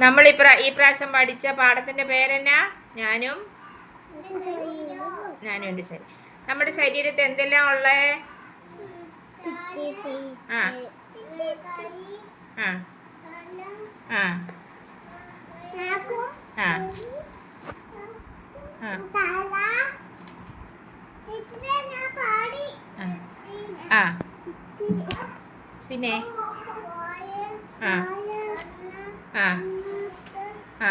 നമ്മൾ ഈ പ്രാവശ്യം പഠിച്ച പാഠത്തിന്റെ പേരെന്നാ? ഞാനും ഉണ്ട്. ശരി, നമ്മുടെ ശരീരത്തിൽ എന്തെല്ലാം ഉള്ളേ? ആ ആ ആ ആ ആ പിന്നെ ആ ആ ആ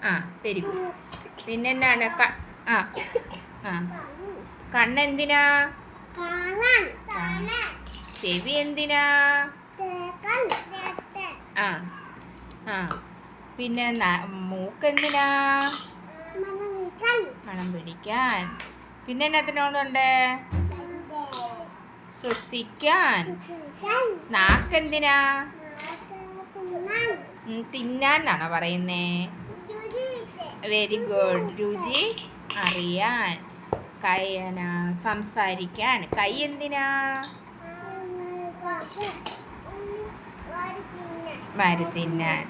ആ വെരി ഗുഡ്. പിന്നെന്താണ്? ആ ആ കണ്ണെന്തിനാ? ചെവി എന്തിനാ? ആ ആ പിന്നെ മൂക്കെന്തിനാ? മണം പിടിക്കാൻ. പിന്നെ എന്നത്തിനോടുണ്ട്? ശ്വസിക്കാൻ. നാക്കെന്തിനാ? തിന്നാനാണോ പറയുന്നേ? Very good. രുചി അറിയാൻ. സംസാരിക്കാൻ. കൈ എന്തിനാ? വാരി തിന്നാൻ.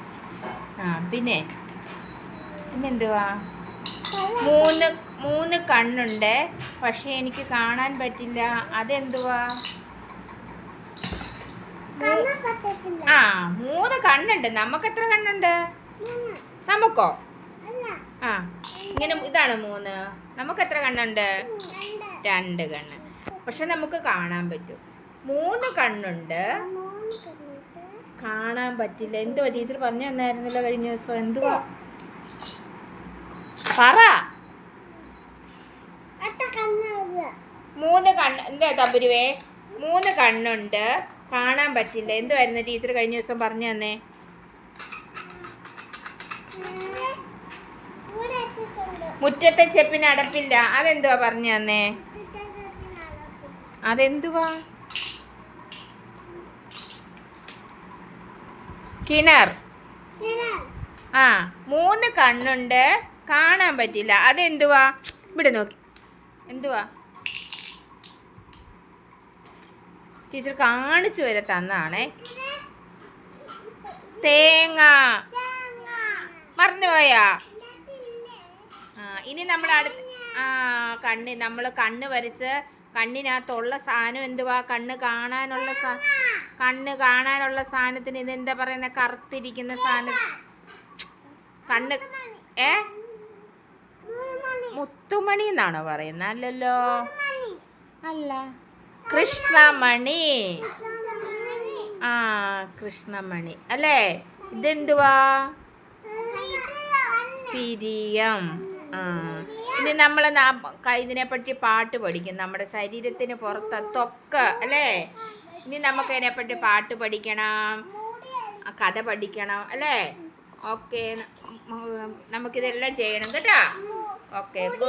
പിന്നെന്തുവാ? മൂന്ന് കണ്ണുണ്ട്, പക്ഷെ എനിക്ക് കാണാൻ പറ്റില്ല. അതെന്തുവാ? ആ 3 കണ്ണുണ്ട്. നമുക്ക് എത്ര കണ്ണുണ്ട്? നമുക്കോ? ആ ഇങ്ങനെ ഇതാണ് 3. നമുക്ക് എത്ര കണ്ണുണ്ട്? 2 കണ്ണ്. പക്ഷെ നമുക്ക് കാണാൻ പറ്റും. 3 കണ്ണുണ്ട്, കാണാൻ പറ്റില്ല. എന്തുവാ? ടീച്ചർ പറഞ്ഞു തന്നായിരുന്നല്ലോ കഴിഞ്ഞ ദിവസം. എന്തുവാ? പറ. 3 കണ്ണ്. എന്താ തമ്പുരുവേ? 3 കണ്ണുണ്ട്, കാണാൻ പറ്റില്ല. എന്തുവായിരുന്നു ടീച്ചർ കഴിഞ്ഞ ദിവസം പറഞ്ഞു തന്നേ? മുറ്റത്തെ ചെപ്പിന് അടപ്പില്ല. അതെന്തുവാ പറഞ്ഞു തന്നേ? അതെന്തുവാ? കിണർ. ആ 3 കണ്ണുണ്ട്, കാണാൻ പറ്റില്ല. അതെന്തുവാ? ഇവിടെ നോക്കി. എന്തുവാ? ടീച്ചർ കാണിച്ചു വരെ തന്നാണേ. തേങ്ങ. മറന്നുപോയാ? ഇനി നമ്മൾ നമ്മൾ കണ്ണ് വരച്ച് കണ്ണിനകത്തുള്ള സാധനം എന്തുവാ? കണ്ണ് കാണാനുള്ള സാധനത്തിന് ഇതെന്താ പറയുന്ന? കറുത്തിരിക്കുന്ന സാധനം. കണ്ണ് മുത്തുമണി എന്നാണോ പറയുന്നത്? അല്ലല്ലോ. അല്ല, കൃഷ്ണമണി. ആ കൃഷ്ണമണി അല്ലേ? ഇതെന്തുവാ? പിരിയം. ഇനി നമ്മൾ ഇതിനെപ്പറ്റി പാട്ട് പഠിക്കും. നമ്മുടെ ശരീരത്തിന് പുറത്ത് ത്വക്ക് അല്ലേ? ഇനി നമുക്ക് ഇതിനെപ്പറ്റി പാട്ട് പഠിക്കണം, കഥ പഠിക്കണം അല്ലേ? ഓക്കെ, നമുക്കിതെല്ലാം ചെയ്യണം കേട്ടോ. ഓക്കെ.